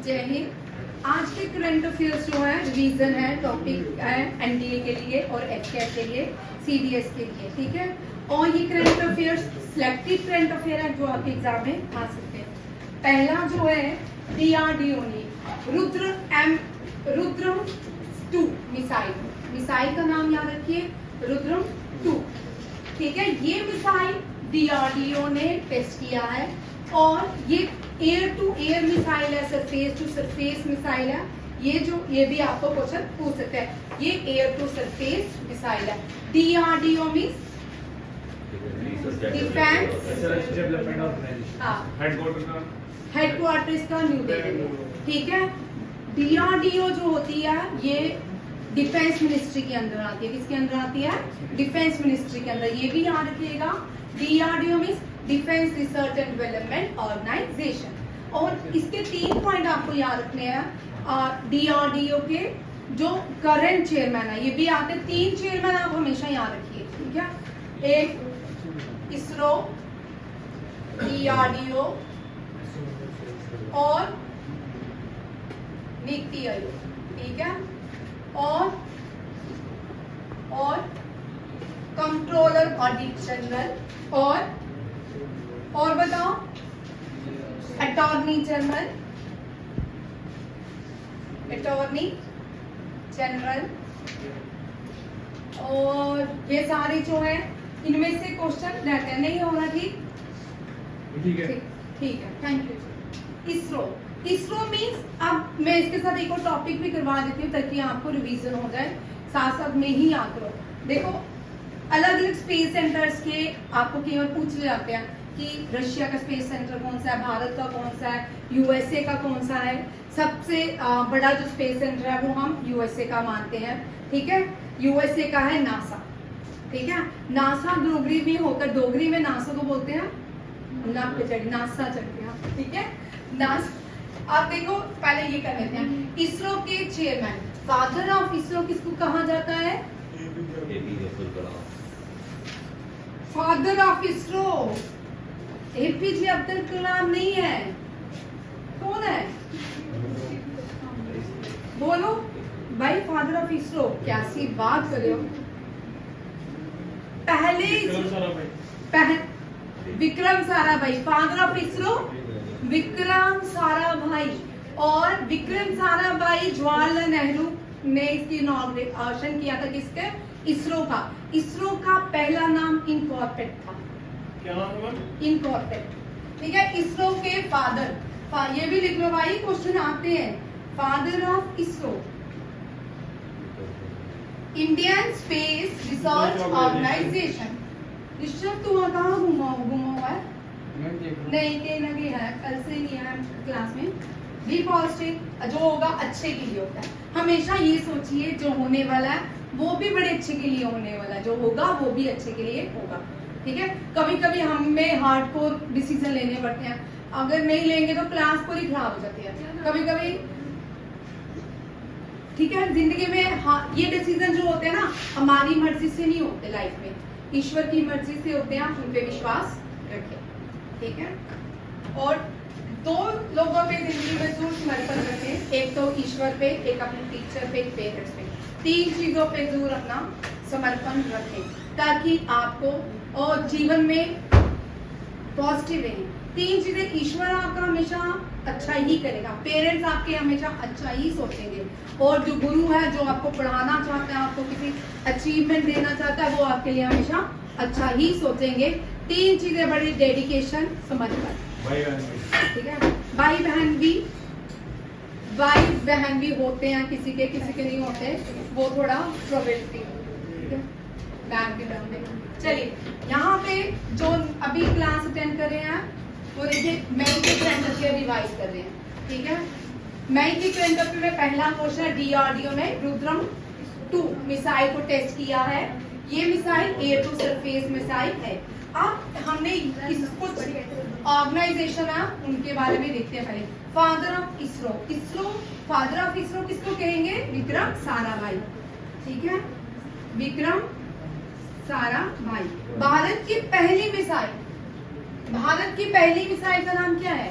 जय हिंद। आज के करंट अफेयर्स जो है रिवीजन है, टॉपिक है एनडीए के लिए और एचकेएस के लिए, सीडीएस के लिए, ठीक है। और ये current affairs selected current affair है जो आपके एग्जाम में आ सकते हैं। पहला जो है डीआरडीओ ने रुद्रम 2 मिसाइल का नाम याद रखिए, रुद्रम 2, ठीक है। ये मिसाइल डीआरडीओ ने टेस्ट किया है और ये एयर टू एयर मिसाइल है, सरफेस टू सरफेस मिसाइल है। ये भी आपको क्वेश्चन पूछ सकते हैं। ये एयर टू सरफेस मिसाइल है। DRDO means defence development organisation, headquarter इसका न्यू दिल्ली में, ठीक है। डीआरडीओ जो होती है ये डिफेंस मिनिस्ट्री के अंदर आती है। किसके अंदर आती है? डिफेंस मिनिस्ट्री के अंदर। ये भी याद रखिएगा, DRDO means defence research and development organisation. और इसके 3 पॉइंट आपको याद रखने हैं। डीआरडीओ के जो करंट चेयरमैन है, ये भी आते हैं। 3 चेयरमैन आप हमेशा याद रखिए, ठीक है। एक इसरो, डीआरडीओ और नीति आयोग, ठीक है। और कंट्रोलर ऑडिट जनरल और बताओ अटॉर्नी जनरल। और ये सारे जो है इनमें से क्वेश्चन रहते हैं। नहीं होगा? ठीक है, थैंक यू। इसरो मींस, अब मैं इसके साथ एक और टॉपिक भी करवा देती हूँ ताकि आपको रिवीजन हो जाए, साथ साथ में ही याद करो। देखो, अलग अलग स्पेस सेंटर्स के आपको कई बार पूछ जाते हैं कि रशिया का स्पेस सेंटर कौन सा है, भारत का कौन सा है, यूएसए का कौन सा है। सबसे बड़ा जो स्पेस सेंटर है वो हम यूएसए का मानते हैं, ठीक है। यूएसए का है नासा, ठीक है। नासा डोगरी में होकर, डोगरी में नासा को बोलते हैं नासा चढ़ गया, ठीक है, नासा। आप देखो, पहले ये कर लेते हैं। इसरो के चेयरमैन, फादर ऑफ इसरो किसको कहा जाता है? फादर ऑफ इसरो एपीजे अब्दुल कलाम नहीं है। कौन है? बोलो भाई, फादर ऑफ इसरो। क्या सी बात कर रहे हो? Vikram Sarabhai, father of ISRO Vikram Sarabhai. और विक्रम साराभाई जवाहरलाल नेहरू ने इसकी इनॉग्रेशन किया था। किसके? इसरो का। इसरो का पहला नाम इनकॉर्पोरेट था। क्या नाम? इनकॉर्पोरेट, ठीक है। इसरो के फादर, ये भी लिख लो भाई, क्वेश्चन आते हैं। Father of ISRO, Indian space research organisation. Rishabh, तू कहाँ घुमा हुआ है? नहीं, कहीं ना कहीं है, कल से नहीं है क्लास में। बी पॉजिटिव, जो होगा अच्छे के लिए होता है। हमेशा ये सोचिए जो होने वाला है वो भी बड़े अच्छे के लिए होने वाला है, जो होगा वो भी अच्छे के लिए होगा, ठीक है। कभी कभी हमें हार्डकोर डिसीजन लेने पड़ते हैं, अगर नहीं लेंगे तो क्लास पूरी खराब हो जाती है कभी कभी, ठीक है। जिंदगी में ये डिसीजन जो होते हैं ना, हमारी मर्जी से नहीं होते लाइफ में, ईश्वर की मर्जी से होते हैं। उन पे विश्वास रखें, ठीक है। और 2 लोगों पे जिंदगी में जरूर समर्पण रखें, एक तो ईश्वर पे, एक अपने टीचर पे, एक पेरेंट्स पे। 3 चीजों पे जरूर अपना समर्पण रखें ताकि आपको और जीवन में पॉजिटिव रहे। 3 चीजें, ईश्वर आपका हमेशा अच्छा ही करेगा, पेरेंट्स आपके हमेशा अच्छा ही सोचेंगे, और जो गुरु है जो आपको पढ़ाना चाहता है, आपको किसी अचीवमेंट देना चाहता है, वो आपके लिए हमेशा अच्छा ही सोचेंगे। 3 चीजें बड़ी, डेडिकेशन, समर्पण, ठीक है। भाई बहन भी होते हैं, किसी के नहीं होते, वो थोड़ा प्रोबेबिलिटी, ठीक है। चलिए, यहाँ पे जो अभी क्लास अटेंड कर रहे हैं वो देखिए, मई के करंट अफेयर रिवाइज कर रहे हैं, ठीक है। मई के करंट अफेयर में पहला क्वेश्चन है, डीआरडीओ ने रुद्रम 2 मिसाइल को टेस्ट किया है। ये missile air to surface missile है। अब हमने कुछ ऑर्गेनाइजेशन है उनके बारे में देखते हैं। पहले father of ISRO, father of ISRO किसको कहेंगे? विक्रम साराभाई, ठीक है, विक्रम साराभाई। भारत की पहली मिसाइल का नाम क्या है?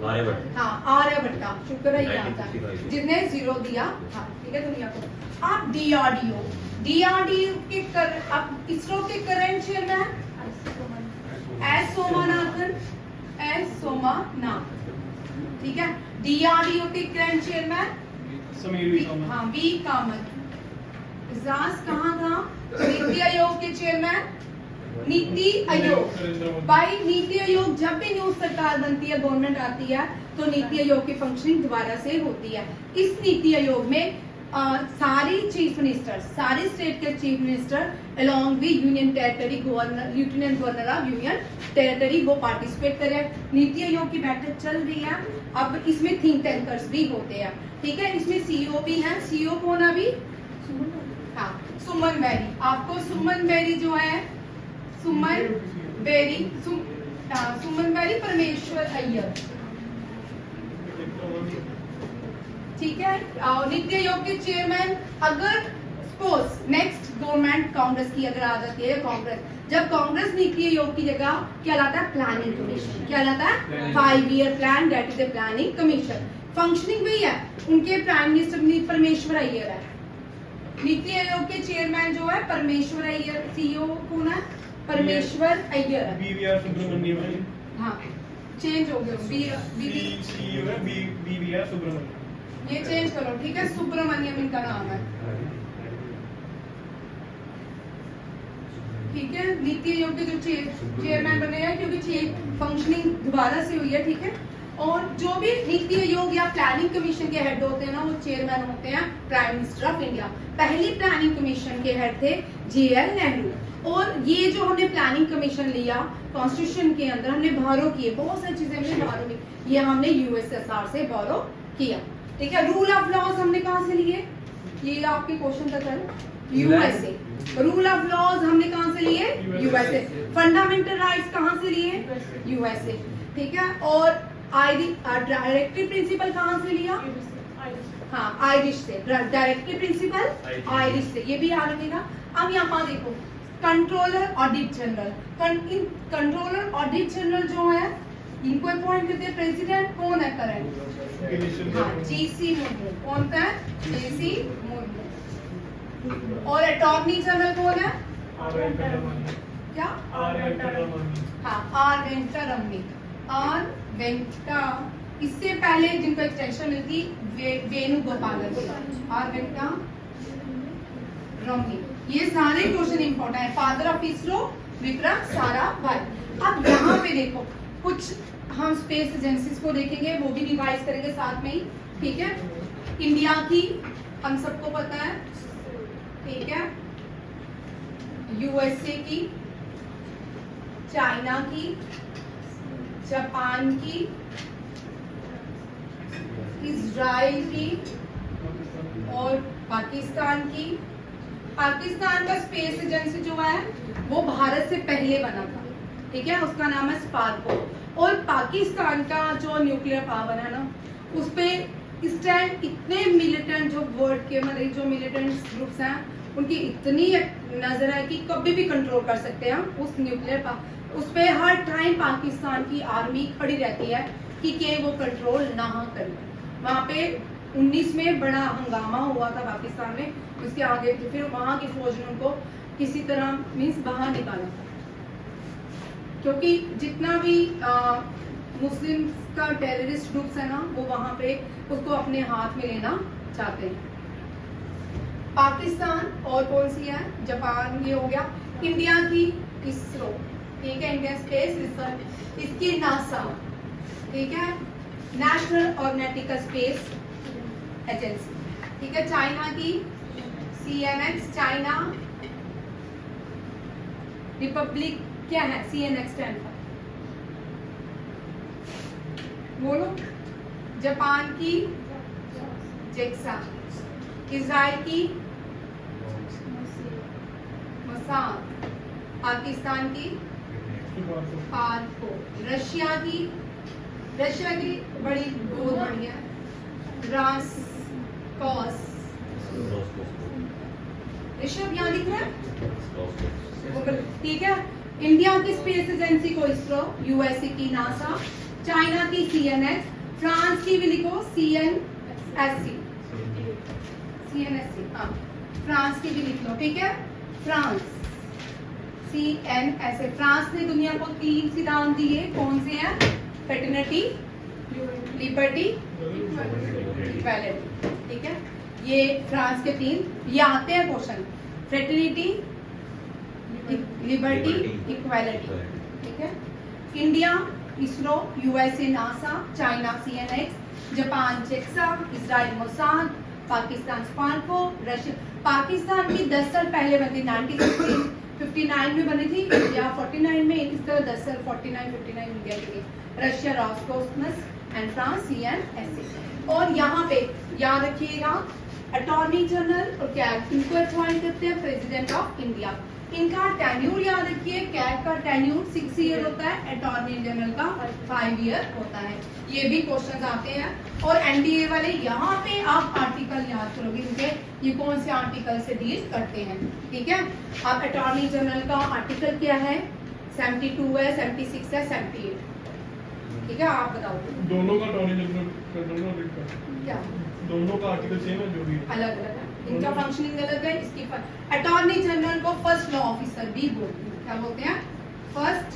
आर्यभट्ट। हाँ आर्यभट्ट का, शुक्र है याद था 1965 जिसने 0 दिया था। ठीक है दुनिया को। आप डीआरडीओ, डीआरडीओ के अब इसरो के current chairman S Somanathan, S Somnath. ठीक है। डीआरडीओ के करंट चेयरमैन हाँ वी कामत। इजाज कहाँ था? नीति आयोग के चेयरमैन नीति आयोग। भाई नीति आयोग जब भी न्यू सरकार बनती है, गवर्नमेंट आती है, तो नीति आयोग की फंक्शनिंग दोबारा से होती है। इस नीति आयोग में सारी चीफ मिनिस्टर, सारे स्टेट के chief minister along with union territory governor, lieutenant governor of union territory वो पार्टिसिपेट करें। नीति आयोग की बैठक चल रही है। अब इसमें थिंक टैंकर्स भी होते हैं। ठीक है। इसमें सीईओ भी हैं। सीईओ कौन अभी? हाँ सुमन बेरी। आपको सुमन बेरी जो है, सुमन बेरी, सुमन बेरी, परमेश्वर अय्यर। ठीक है। नीति आयोग के चेयरमैन अगर सपोज नेक्स्ट गवर्नमेंट कांग्रेस की अगर आ जाती है, कांग्रेस जब कांग्रेस नीति आयोग की जगह क्या लाता है? Planning commission. क्या लाता है? 5 year plan, that is the planning commission. Functioning भी है। उनके प्राइम मिनिस्टर परमेश्वर अय्यर है। नीति आयोग के चेयरमैन जो है परमेश्वर अय्यर। सीईओ कौन है? परमेश्वर अय्यर है। बीवीआर सुब्रमण्यम। हाँ चेंज हो गया। सीईओ है बीवीआर सुब्रमण्यम। ये चेंज करो। ठीक है। सुब्रमण्यम इनका नाम है। ठीक है। नीति आयोग के जो चेयरमैन बने हैं, क्योंकि फंक्शनिंग दोबारा से हुई है। ठीक है। और जो भी नीति आयोग या प्लानिंग कमीशन के हेड होते हैं ना, वो चेयरमैन होते हैं प्राइम मिनिस्टर ऑफ इंडिया। पहली प्लानिंग कमीशन के हेड थे JL नेहरू। और ये जो हमने प्लानिंग कमीशन लिया कॉन्स्टिट्यूशन के अंदर, हमने बोरो किए, बहुत सारी चीजें हमने बोरो की। ये हमने USSR से बोरो किया। ठीक है। रूल ऑफ लॉज हमने कहाँ से लिए? ये आपके क्वेश्चन का था, USA। रूल ऑफ लॉज हमने कहाँ से लिए? USA। फंडामेंटल राइट्स कहाँ से लिए? USA। ठीक है। और डायरेक्टिव प्रिंसिपल कहाँ से लिया? हाँ आयरिश से। डायरेक्टिव प्रिंसिपल आयरिश से, ये भी याद रखिएगा। अब यहाँ देखो controller audit general. Controller audit general जो है, इनको अपॉइंट करते हैं प्रेसिडेंट। कौन है करंट? हाँ GC मुर्मू। कौन है? GC मुर्मू। और अटॉर्नी जनरल कौन है? क्या? हाँ आर वेंकटरमणी। आर वेंकटा। इससे पहले जिनको एक्सटेंशन मिलती वेणुगोपालन। आर वेंकटा रमणी। ये सारे क्वेश्चन इंपॉर्टेंट है। Father of ISRO Vikram Sarabhai. अब यहाँ पे देखो कुछ हम स्पेस एजेंसीज को देखेंगे, वो भी रिवाइज करेंगे साथ में ही। ठीक है। इंडिया की हम सबको पता है। ठीक है। USA की, चाइना की, जापान की, इजराइल की और पाकिस्तान की। पाकिस्तान का स्पेस एजेंसी जो है वो भारत से पहले बना था। ठीक है। उसका नाम है स्पार्को। और पाकिस्तान का जो न्यूक्लियर पावर है ना, उस पे इस टाइम इतने मिलिटेंट जो वर्ल्ड के मतलब जो मिलिटेंट ग्रुप्स हैं, उनकी इतनी नजर है कि कभी भी कंट्रोल कर सकते हैं उस न्यूक्लियर उस पे। हर टाइम पाकिस्तान की आर्मी खड़ी रहती है कि वो कंट्रोल ना कर ले। वहाँ पे 19 में बड़ा हंगामा हुआ था पाकिस्तान में। उसके आगे फिर वहाँ की फौज ने उनको किसी तरह मीन्स बाहर निकाला था, क्योंकि जितना भी मुस्लिम का टेररिस्ट ग्रुप्स है ना, वो वहाँ पे उसको अपने हाथ में लेना चाहते हैं। पाकिस्तान और कौन सी है? जापान। ये हो गया। इंडिया की इसरो। ठीक है। Indian space research. इसकी नासा। ठीक है। National aeronautical space agency. ठीक है। चाइना की CNX। चाइना रिपब्लिक क्या है? CNX स्टैंड फॉर बोलो। जापान की JAXA। इजराइल की मोसाद। पाकिस्तान की पार्को। रशिया की बड़ी बहुत बढ़िया रास्कॉस। ऋषभ यहाँ दिख रहा है? ठीक है। इंडिया की स्पेस एजेंसी को इसरो, USA की नासा, चाइना की CNX, फ्रांस की भी लिखो CNSC, CNSC, हाँ फ्रांस की भी लिख लो, ठीक है। France CNSA। फ्रांस ने दुनिया को 3 सिद्धांत दिए, कौन से हैं? फ्रेटर्निटी, लिबर्टी, इक्वालिटी, ठीक है। ये फ्रांस के 3 ये आते हैं क्वेश्चन, फ्रेटर्निटी, लिबर्टी, इक्वालिटी, ठीक है। India ISRO, USA NASA, China CNX, Japan जेक्सा, Israel Mossad, Pakistan Sparco, Russia. Pakistan भी 10 साल पहले बनी, 1959 में बनी थी या 49 में, इस तरह 10 साल 49-59 इंडिया के लिए। Russia Roscosmos and France CNSA। और यहाँ पे याद रखिएगा अटॉर्नी जनरल और कैग इनको अपॉइंट करते हैं प्रेसिडेंट ऑफ इंडिया। इनका टेन्यूर याद रखिए, कैग का टेन्यूर 6 ईयर होता है, अटॉर्नी जनरल का 5 ईयर होता है। ये भी क्वेश्चन आते हैं। और NDA वाले यहाँ पे आप आर्टिकल याद करोगे इनके, ये कौन से आर्टिकल से डील करते हैं, ठीक है। आप अटॉर्नी जनरल का आर्टिकल क्या है? 72 है, 76 है, 78, ठीक है। आप बताओ दोनों का अटॉर्नी जनरल क्या दोनों का आर्टिकल सेम है, जो भी है अलग अलग है, इनका फंक्शनिंग अलग है। इसकी अटॉर्नी जनरल को फर्स्ट लॉ ऑफिसर भी बोलते हैं, क्या बोलते हैं? First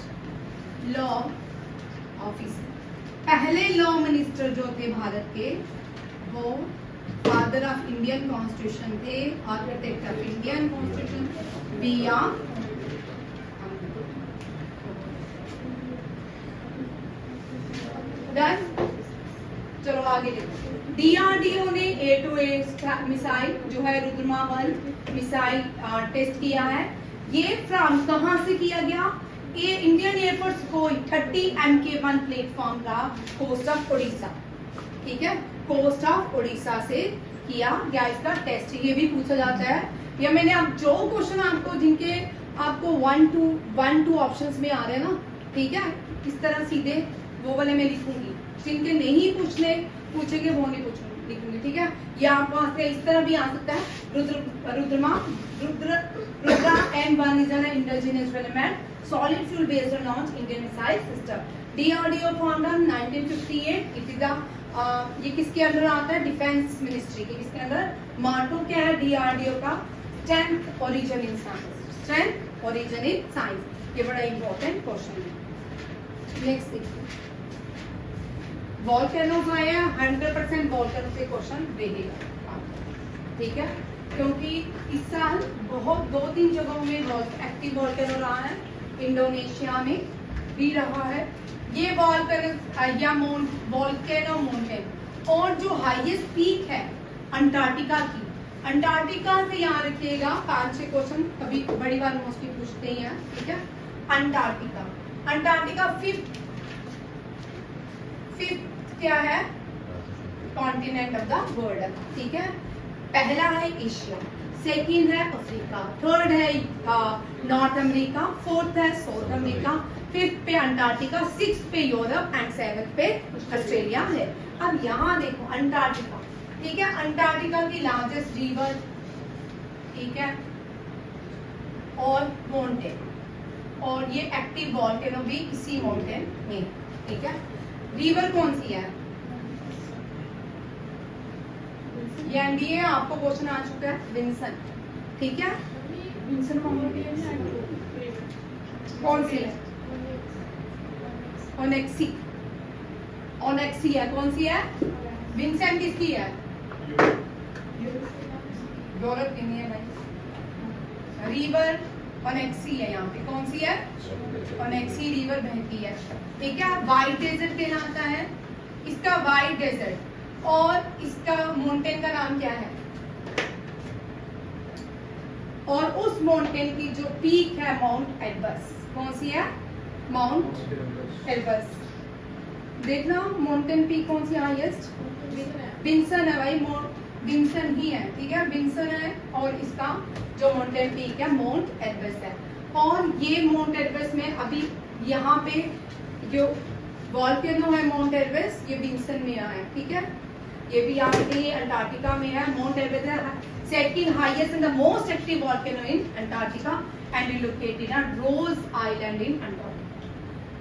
law officer. पहले लॉ मिनिस्टर जो थे भारत के, वो फादर ऑफ इंडियन कॉन्स्टिट्यूशन थे, architect of Indian constitution B.R. Done. चलो आगे देखो। DRDO ने A2A मिसाइल जो है रुद्रमा 1 मिसाइल टेस्ट किया है। ये फ्रांस कहाँ से किया गया? ये इंडियन एयरफोर्स को 30 MK1 प्लेटफॉर्म का कोस्ट ऑफ उड़ीसा, ठीक है, कोस्ट ऑफ उड़ीसा से किया गया इसका टेस्ट। ये भी पूछा जाता है, या मैंने अब जो क्वेश्चन आपको जिनके आपको 1-2 ऑप्शंस में आ रहे हैं ना, ठीक है, इस तरह सीधे वो वाले में लिखूंगी, जिनके नहीं पूछेंगे वो नहीं लिखूंगी, ठीक है। या आपको से इस तरह भी आ सकता है, Rudra M1 is an indigenous development solid fuel based on launch Indian missile system. DRDO formed in 1958. It is ये किसके अंदर आता है? डिफेंस मिनिस्ट्री के। किसके अंदर? मार्टो क्या है DRDO का? Strength origin in science, strength origin in science. ये बड़ा इंपॉर्टेंट क्वेश्चन है। नेक्स्ट देखिए, वॉल्केनोज आए हैं, 100% वॉल्केनो से क्वेश्चन रहेगा, ठीक है, क्योंकि इस साल बहुत 2-3 जगहों में एक्टिव वॉल्केनो रहा है, इंडोनेशिया में भी रहा है। ये वॉल्केनो माउंटेन और जो हाईएस्ट पीक है अंटार्कटिका की, अंटार्कटिका से यहाँ रखिएगा 5-6 क्वेश्चन कभी बड़ी बार मोस्टली पूछते ही हैं, ठीक है। अंटार्कटिका 5th क्या है? कॉन्टिनेंट ऑफ द वर्ल्ड, ठीक है। पहला है एशिया, सेकंड है अफ्रीका, थर्ड है नॉर्थ अमेरिका, फोर्थ है साउथ अमेरिका, 5th पे अंटार्कटिका, 6th पे यूरोप एंड 7th पे ऑस्ट्रेलिया है। अब यहाँ देखो अंटार्कटिका, ठीक है, अंटार्कटिका की लार्जेस्ट रिवर, ठीक है, और माउंटेन, और ये एक्टिव वॉल्केनो भी इसी माउंटेन में, ठीक है। रिवर कौन सी है? ये NDA आपको क्वेश्चन आ चुका है, विंसन, ठीक है। विंसन कौन सी है? ओनेक्सी, ओनेक्सी है, कौन सी है? विंसन किसकी है? यूरोप की नहीं है भाई। रिवर ओनेक्सी है, यहाँ पे कौन सी है? ओनेक्सी रिवर बहती है, ठीक है। वाइट डेजर्ट कहलाता है इसका, वाइट डेजर्ट। और इसका माउंटेन का नाम क्या है? और उस माउंटेन की जो पीक है माउंट एल्बर्स, कौन सी है? Mount Elbrus. देखना माउंटेन पीक कौन सी हाईएस्ट? विंसन है भाई, विंसन ही है, ठीक है, विंसन है। और इसका जो माउंटेन पीक है माउंट एल्बर्स है। और ये माउंट एल्बर्स में अभी यहाँ पे जो वॉल्केनो है माउंट एल्बर्स, ये विंसन में है, ठीक है। ये भी यहाँ पे अंटार्कटिका में है। माउंट एल्बर्स है second highest and the most active volcano in Antarctica and is located at Ross Island in Antarctica,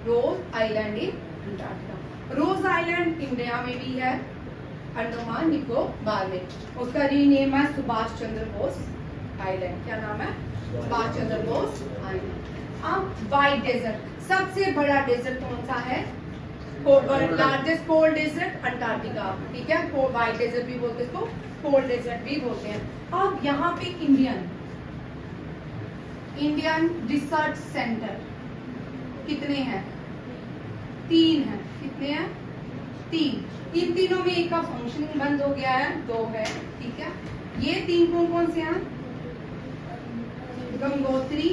Ross Island in Antarctica. Ross Island India में भी है, अंडमान निकोबार में। उसका रीनेम है सुभाष चंद्र बोस आइलैंड। क्या नाम है? सुभाष चंद्र बोस आइलैंड। अब वाइट डेजर्ट, सबसे बड़ा डेजर्ट कौन सा है? लार्जेस्ट कोल्ड डेजर्ट अंटार्कटिका, ठीक है। वाइट डेजर्ट भी बोलते हैं इसको, कोल्ड डेजर्ट भी बोलते हैं। अब यहाँ पे इंडियन रिसर्च सेंटर कितने हैं? 3 हैं। कितने हैं? 3। इन तीनों में एक का फंक्शनिंग बंद हो गया है, 2 है, ठीक है। ये 3 कौन कौन से हैं? गंगोत्री,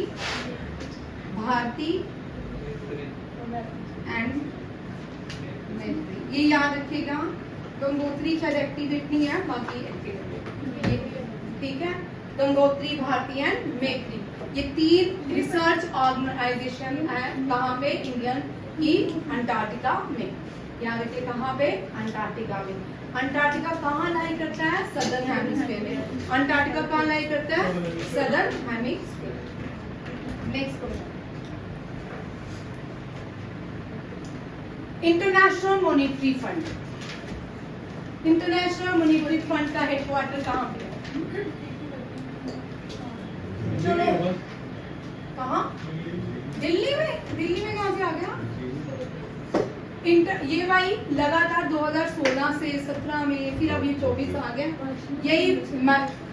भारती एंड मैत्री। ये याद रखिएगा। गंगोत्री शायद एक्टिवेट नहीं है, बाकी एक्टिवेट, ठीक है। गंगोत्री, भारती एंड मैत्री, ये 3 रिसर्च ऑर्गेनाइजेशन है। कहाँ पे? इंडियन की अंटार्कटिका में। याद रखिए, कहाँ पे? अंटार्कटिका में। अंटार्कटिका कहाँ लाई करता है? सदर्न हेमिस्फीयर में। अंटार्कटिका कहाँ लाई करता है? Southern hemisphere. Next question, international monetary fund. International monetary fund का हेडक्वार्टर कहाँ पे है? चलो, कहाँ? दिल्ली में। दिल्ली में कहाँ से आ गया? ये भाई लगातार 2016 से 17 में, फिर अब ये 24 आ गया। यही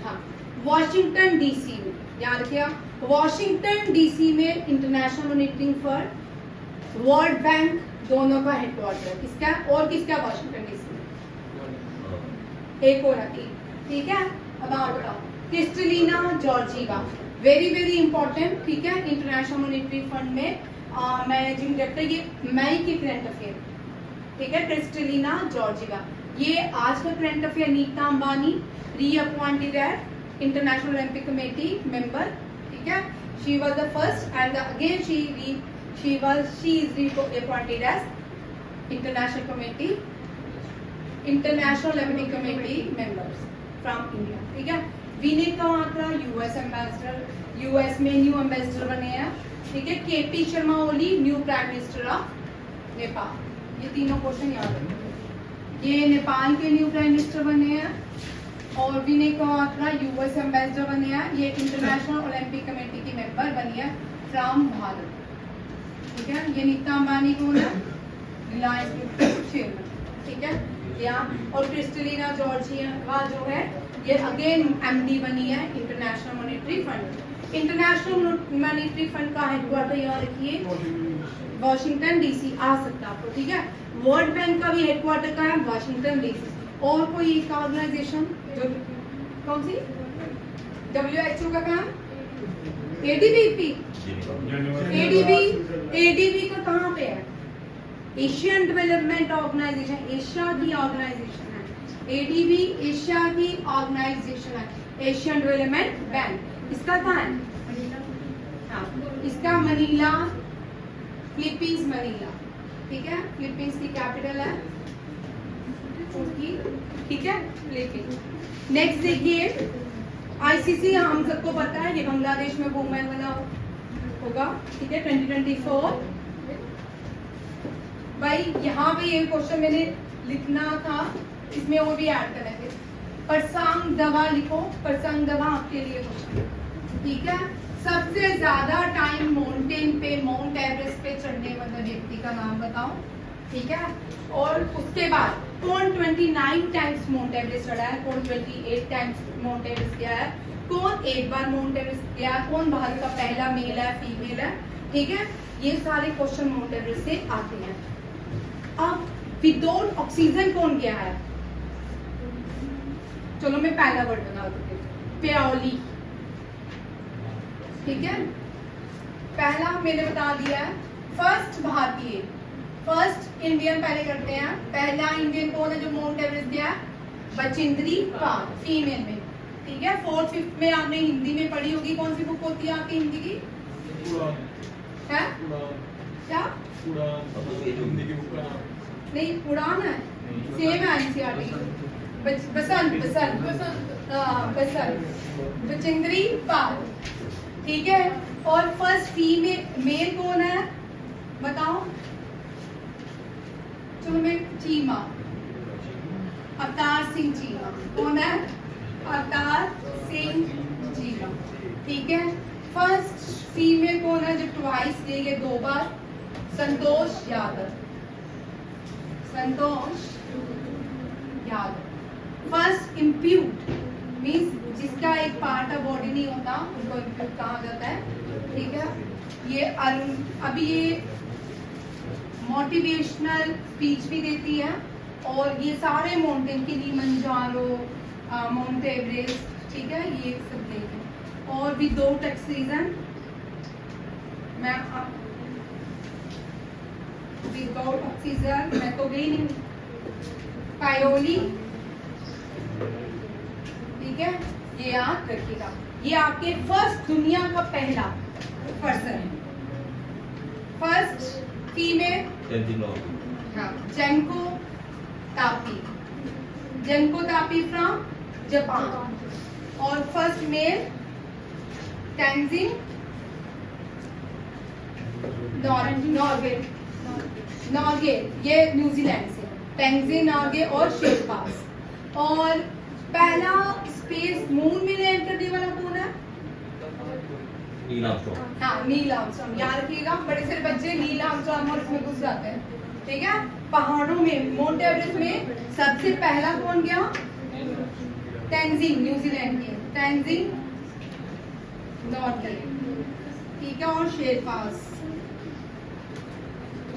हाँ, वॉशिंगटन डीसी में, याद किया, वॉशिंगटन डीसी में international monetary fund, world bank, दोनों का हेडक्वार्टर किसका? और किसका? वॉशिंगटन डीसी में। एक और है, ठीक है। अब आप बताओ, क्रिस्टलिना जॉर्जिवा, वेरी इंपॉर्टेंट, ठीक है। इंटरनेशनल मॉनेटरी फंड में मैनेजिंग डायरेक्टर, ये मई की करंट अफेयर, ठीक है। क्रिस्टलिना जॉर्जिवा, ये आज का current affair. Nita Ambani reappointed at International Olympic Committee member, ठीक है। She was the first and again she is reappointed as International Olympic Committee members from India, ठीक है। Vineet Kwatra US ambassador, US में न्यू एम्बेसडर बने हैं, ठीक है। KP Sharma Oli new prime minister of Nepal. ये तीनों क्वेश्चन याद रखिए। ये नेपाल के न्यू प्राइम मिनिस्टर बने हैं, और विनय कवात्रा यूएस एम्बेसडर बने हैं। ये इंटरनेशनल ओलंपिक कमेटी की मेंबर बनी है फ्रॉम भारत, ठीक है। ये नीता अंबानी कौन है? रिलायंस के चेयरमैन, ठीक है। यहाँ और क्रिस्टलिना जॉर्जिवा जो है, ये अगेन एमडी बनी है international monetary fund. International monetary fund का हेडक्वार्टर याद रखिए, वॉशिंगटन डीसी। आ सकता है आपको, ठीक है। वर्ल्ड बैंक का भी हेडक्वार्टर का है वॉशिंगटन डीसी। और कोई एक ऑर्गेनाइजेशन जो, कौन सी? WHO का काम? एडीबी का कहाँ पे है? एशियन डेवलपमेंट ऑर्गेनाइजेशन, एशिया की ऑर्गेनाइजेशन है। एडीबी एशिया की ऑर्गेनाइजेशन है। एशियन डेवलपमेंट बैंक, इसका कहाँ है? हाँ, इसका मनीला, फिलीपींस मनीला, ठीक है। फिलीपींस की कैपिटल है, ठीक है, फिलीपींस। नेक्स्ट देखिए, आईसीसी हम सबको पता है, ये बांग्लादेश में वुमेन बना होगा, ठीक है, 2024। भाई यहाँ पे ये क्वेश्चन मैंने लिखना था, इसमें वो भी ऐड करेंगे। परसांग दवा लिखो, परसांग दवा आपके लिए क्वेश्चन, ठीक है। सबसे ज्यादा टाइम माउंटेन पे, माउंट एवरेस्ट पे चढ़ने वाले व्यक्ति का नाम बताओ, ठीक है। और उसके बाद कौन 29 टाइम्स माउंट एवरेस्ट चढ़ा है, कौन 28 टाइम्स माउंट एवरेस्ट गया है, कौन एक बार माउंट एवरेस्ट गया, कौन भारत का पहला मेल है, फीमेल है, ठीक है। ये सारे क्वेश्चन माउंट एवरेस्ट से आते हैं। अब विदाउट ऑक्सीजन कौन गया है? चलो मैं पहला वर्ड बता दूंगी, प्योली, ठीक है। पहला मैंने बता दिया है। फर्स्ट भारतीय, फर्स्ट इंडियन पहले करते हैं। पहला इंडियन कौन है जो माउंट एवरेस्ट गया है? बचिंद्री पाल, फीमेल में, ठीक है। 4th 5th में आपने हिंदी में पढ़ी होगी, कौन सी बुक होती है आपकी हिंदी की? है क्या? नहीं, उड़ान है, सेम है एनसीईआरटी। बसंत, बचिंद्री पाल, ठीक है। और फर्स्ट फीमेल मेल कौन है बताओ? चलो मैं चीमा, अवतार सिंह चीमा। कौन है? अवतार सिंह चीमा। ठीक है। फर्स्ट फीमेल कौन है जो ट्वाइस ली है, 2 बार? Santosh Yadav. Santosh Yadav. First impute means जिसका एक पार्ट ऑफ बॉडी नहीं होता उसको इम्प्यूट कहा जाता है। ठीक है। ये अभी ये मोटिवेशनल स्पीच भी देती है और ये सारे माउंटेन किलिमंजारो, माउंट एवरेस्ट, ठीक है, ये सब देते हैं। और विदाउट ऑक्सीजन मैं विदाउट ऑक्सीजन मैं तो गई नहीं। पायोली, ठीक है, ये याद रखिएगा। ये आपके फर्स्ट दुनिया का पहला पर्सन है, फर्स्ट फीमेल। हाँ, जेनको तापी, जेनको तापी फ्रॉम जापान। और फर्स्ट मेल टेंजिन नॉर्गे, नॉर्गे ये न्यूजीलैंड से, टेंजिन नॉर्गे और शेरपास। और पहला स्पेस मून में लैंड करने वाला कौन है? Neil Armstrong. हाँ, नील आर्मस्ट्रॉन्ग। याद रखिएगा, बड़े सारे बच्चे नील आर्मस्ट्रॉन्ग और इसमें घुस जाते हैं। ठीक है। पहाड़ों में माउंट एवरेस्ट में सबसे पहला कौन गया? टेंजिन, न्यूजीलैंड के टेंजिन नॉर्गे। ठीक है। और शेरपास।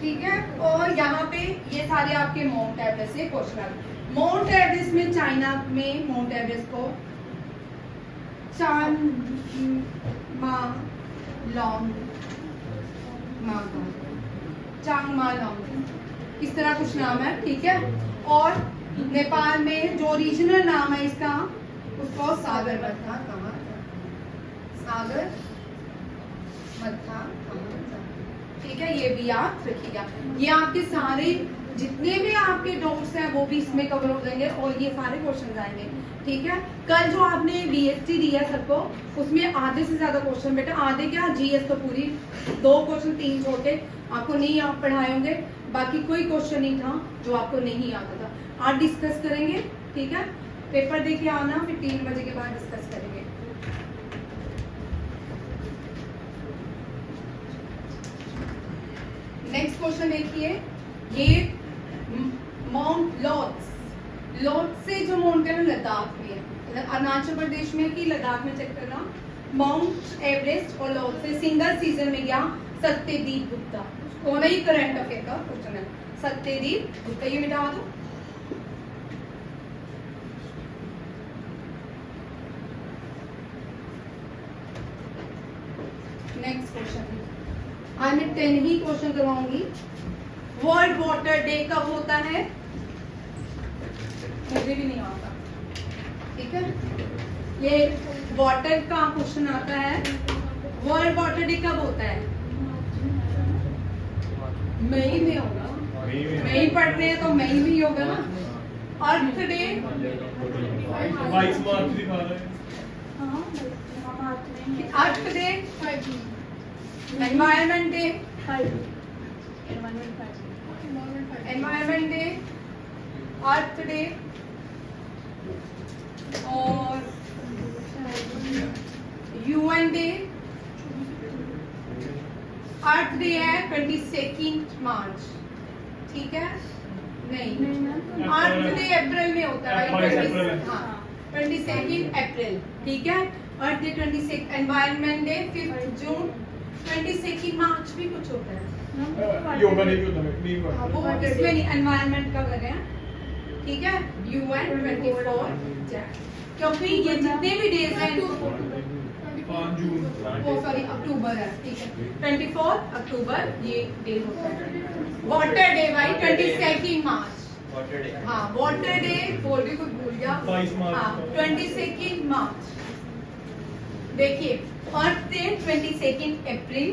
ठीक है। और यहाँ पे ये सारे आपके माउंट एवरेस्ट से क्वेश्चन। माउंट एवरेस्ट में, चाइना में माउंट एवरेस्ट को चांगमालोंग इस तरह कुछ नाम है। ठीक है। और नेपाल में जो रीजनल नाम है इसका, उसको सागर मत्था कहा, सागर मत्था कहा। ठीक है। ये भी याद रखिएगा। ये आपके सारे जितने भी आपके डाउट्स हैं वो भी इसमें कवर हो जाएंगे और ये सारे क्वेश्चन आएंगे। ठीक है। कल जो आपने बीएसटी दिया सबको, उसमें आधे से ज्यादा क्वेश्चन, बेटा आधे क्या, जीएस तो पूरी 2 क्वेश्चन 3 छोटे आपको नहीं आप पढ़ाए होंगे। बाकी कोई क्वेश्चन नहीं था जो आपको नहीं आता था। आज डिस्कस करेंगे। ठीक है। पेपर दे के आना, फिर 3 बजे के बाद डिस्कस करेंगे। नेक्स्ट क्वेश्चन देखिए। ये माउंट लोत्स से जो माउंटेन लद्दाख में है, अरुणाचल प्रदेश में कि लद्दाख में, चेक करना। माउंट एवरेस्ट और लोत्स से सिंगल सीजन में गया सत्यदीप गुप्ता। कौन है? करंट अफेयर का क्वेश्चन है। सत्यदीप गुप्ता, ये मिटा दो। नेक्स्ट क्वेश्चन, आज मैं 10 ही क्वेश्चन करवाऊंगी। वर्ल्ड वाटर डे कब होता है? मुझे भी नहीं आता। ठीक है। ये वाटर का क्वेश्चन आता है। वर्ल्ड वाटर डे कब होता है? मई में होगा। मई पढ़ रहे हैं तो मई में ही होगा ना। अर्थ डे 22 मार्च दिखा रहा है। Earth day, environment day, environment day, earth day और यूएन डे। अर्थ डे है 22 मार्च। ठीक है। नहीं, अर्थ डे अप्रैल में होता है। 22 अप्रैल। ठीक है। अर्थ डे 26, एनवायरमेंट डे 5 जून, 22 मार्च भी कुछ होता है। योगा डे भी होता है, नहीं हुआ। हाँ, वो इसमें नहीं, एनवायरमेंट का कर रहे हैं। ठीक है। यूएन 24 क्योंकि ये जितने भी डेज हैं 5 जून, सॉरी अक्टूबर है। ठीक है। 24 अक्टूबर ये डे होता है। वाटर डे भाई 22 मार्च। हाँ, वाटर डे बोल भी कुछ भूल गया। 22 मार्च। हाँ, 22 मार्च। देखिए, earth day 22 April,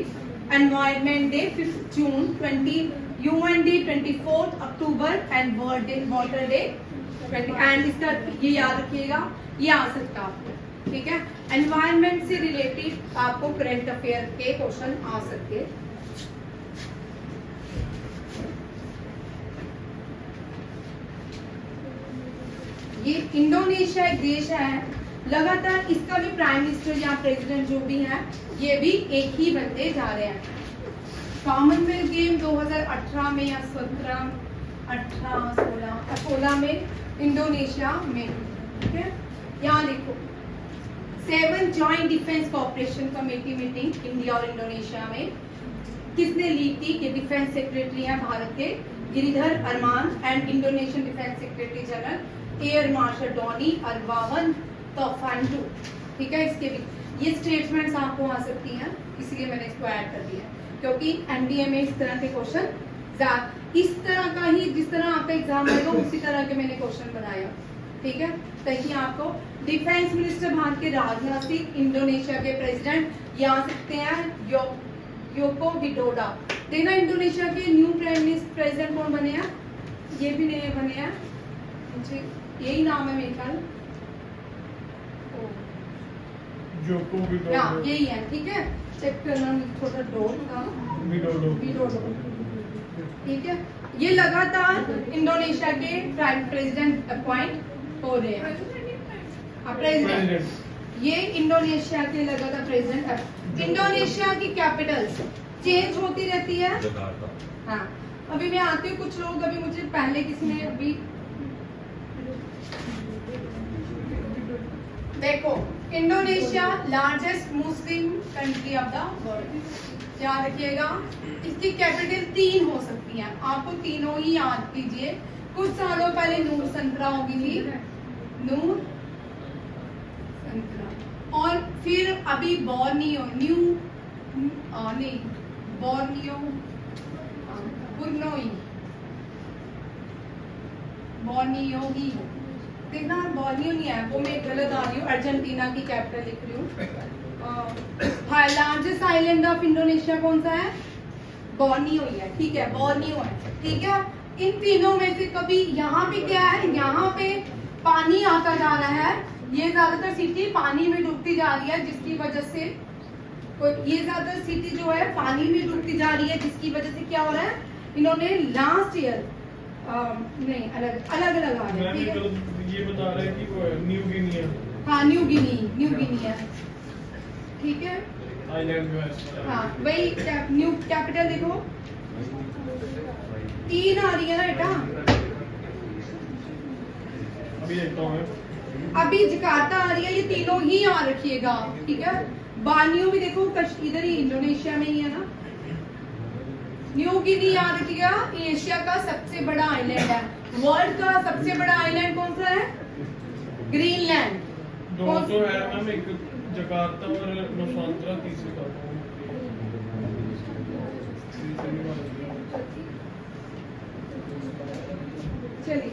environment day 5 June, 20 UN day 24 October and world day water day 20। And इसका ये याद रखिएगा, ये आ सकता है आपको। ठीक है। एनवायरमेंट से रिलेटेड आपको करंट अफेयर के क्वेश्चन आ सकते हैं। ये इंडोनेशिया एक देश है, लगातार इसका भी प्राइम मिनिस्टर या प्रेसिडेंट जो भी है ये भी एक ही बनते जा रहे हैं। कॉमनवेल्थ गेम 2018 में या 16 में इंडोनेशिया में, ठीक है। यहाँ देखो 7 joint defence cooperation committee meeting India और इंडोनेशिया में किसने ली थी? ये डिफेंस सेक्रेटरी हैं भारत के Giridhar Aramane and Indonesian defence secretary general air marshal Donny Ermawan Taufanto, ठीक है। इसके भी ये स्टेटमेंट्स आपको आ सकती हैं, इसलिए मैंने इसको ऐड कर दिया क्योंकि एनडीए में इस तरह के क्वेश्चन इस तरह का ही, जिस तरह आपका एग्जाम आएगा उसी तरह के मैंने क्वेश्चन बनाया, ठीक है। ताकि आपको डिफेंस मिनिस्टर भारत के राजनाथ सिंह, इंडोनेशिया के प्रेसिडेंट ये आ सकते हैं योको विडोडो। देखना इंडोनेशिया के न्यू प्राइम मिनिस्टर प्रेसिडेंट कौन बने हैं? ये भी नए बने हैं, मुझे यही नाम है मेरे ख्याल, जोको हाँ विडोडो। यही है, ठीक है। चेक करना, छोटा डॉट था विडोडो। विडोडो, ठीक है। ये लगातार इंडोनेशिया के प्राइम प्रेसिडेंट अपॉइंट हो रहे हैं। प्रेसिडेंट ये इंडोनेशिया के लगातार प्रेसिडेंट है। इंडोनेशिया की कैपिटल्स चेंज होती रहती है। हाँ, अभी मैं आती हूँ। कुछ लोग अभी मुझे पहले किसी ने अभी देखो, Indonesia largest Muslim country of the world, याद रखिएगा। इसकी कैपिटल 3 हो सकती हैं, आपको तीनों ही याद कीजिए। कुछ सालों पहले नूर संतरा होगी थी, नूर संतरा, और फिर अभी बोर्नियो बोर्नियो ही देखना, बोर्नियो नहीं है वो, मैं गलत आ रही हूँ, अर्जेंटीना की कैपिटल लिख रही हूँ। लार्जेस्ट आइलैंड ऑफ इंडोनेशिया कौन सा है? बोर्नियो ही है, ठीक है, बोर्नियो है, ठीक है। इन तीनों में से कभी यहाँ पे क्या है, यहाँ पे पानी आता जा रहा है, ये ज्यादातर सिटी पानी में डूबती जा रही है, जिसकी वजह से ये ज्यादातर सिटी जो है पानी में डूबती जा रही है, जिसकी वजह से क्या हो रहा है, इन्होंने लास्ट ईयर नहीं अलग अलग आ रहे हैं, ठीक है। ये बता रहे हैं कि वो न्यू गिनी है। हाँ, न्यू गिनी है, ठीक है। आइलैंड जो है, हाँ वही न्यू कैपिटल देखो, 3 आ रही है ना बेटा, अभी देखता हूँ। अभी जकार्ता आ रही है, ये तीनों ही आ रखिएगा, ठीक है। बार्नियो भी देखो इधर ही इंडोनेशिया में ही है ना। न्यू गिनी याद रखिएगा, एशिया का सबसे बड़ा आइलैंड है। वर्ल्ड का सबसे बड़ा आइलैंड कौन सा है? ग्रीनलैंड। दो तो है मैम, एक जकार्ता और नुसांतरा, तीसरी का चलिए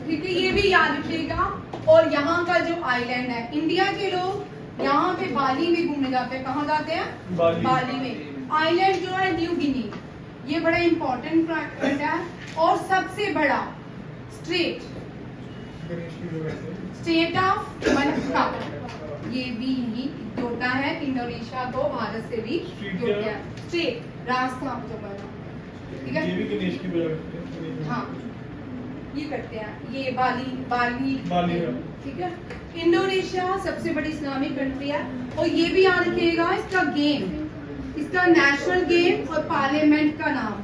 ठीक है, ये भी याद रखिएगा। और यहाँ का जो आइलैंड है, इंडिया के लोग यहाँ पे बाली में घूमने जाते हैं। कहाँ जाते हैं? बाली में। आइलैंड जो है न्यू गिनी, ये बड़ा इंपॉर्टेंट फैक्ट है। और सबसे बड़ा स्टेट ऑफ मलक्का, ये भी यही जोड़ता है इंडोनेशिया को भारत से भी जोड़ता है। स्टेट रास्ता जो बना, ठीक है। ये भी गणेश की वजह। हाँ, ये करते हैं, ये बाली है। ठीक है। इंडोनेशिया सबसे बड़ी इस्लामिक कंट्री है। और ये भी याद रखिएगा, इसका गेम, इसका नेशनल गेम और पार्लियामेंट का नाम,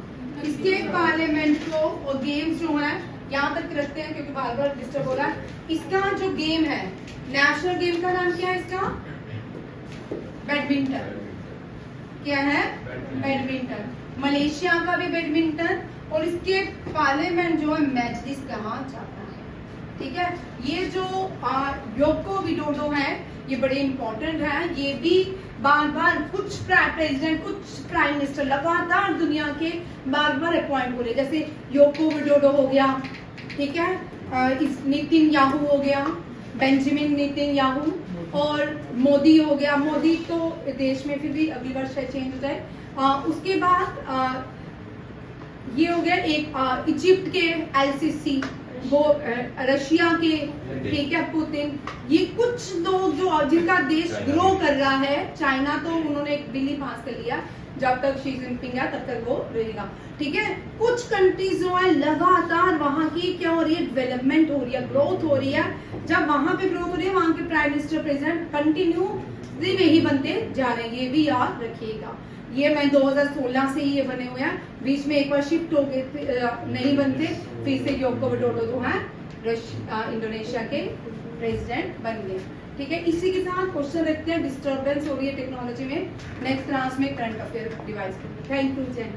इसके पार्लियामेंट को और गेम्स जो है यहाँ तक रखते हैं क्योंकि बार बार डिस्टर्ब हो रहा है। इसका जो गेम है, नेशनल गेम का नाम क्या है इसका? बैडमिंटन। क्या है? बैडमिंटन। मलेशिया का भी बैडमिंटन। और इसके पार्लियामेंट जो है मजलिस कहा जाता है, ठीक है। ये जो योको विडोडो है, ये बड़े इंपॉर्टेंट है। ये भी बार बार कुछ प्रेसिडेंट, कुछ प्राइम मिनिस्टर लगातार दुनिया के बार बार अपॉइंट हो रहे, जैसे योको विडोडो हो गया, ठीक है। इस नितिन याहू हो गया, बेंजामिन नितिन याहू, और मोदी हो गया। मोदी तो देश में फिर भी अगली वर्ष चेंज हो जाए। उसके बाद ये हो गया एक इजिप्ट के एलसीसी, वो रशिया के, ठीक है, पुतिन। ये कुछ लोग जो जिनका देश ग्रो कर रहा है। चाइना तो उन्होंने एक बिल ही पास कर लिया जब तक शी जिनपिंग है तब तक वो रहेगा, ठीक है। कुछ कंट्रीज जो है लगातार वहां की क्या हो रही है, डेवलपमेंट हो रही है, ग्रोथ हो रही है। जब वहां पे ग्रोथ हो रही है, वहां के प्राइम मिनिस्टर प्रेसिडेंट कंटिन्यू में ही बनते जा रहे हैं, ये भी याद रखिएगा। ये मैं 2016 से ही ये बने हुए हैं, बीच में एक बार शिफ्ट हो गए नहीं बनते, फिर से योको विडोडो जो है इंडोनेशिया के प्रेसिडेंट बन गए, ठीक है। इसी के साथ क्वेश्चन रखते हैं, डिस्टर्बेंस हो रही है टेक्नोलॉजी में, नेक्स्ट क्लास में current affair device. Thank you जय।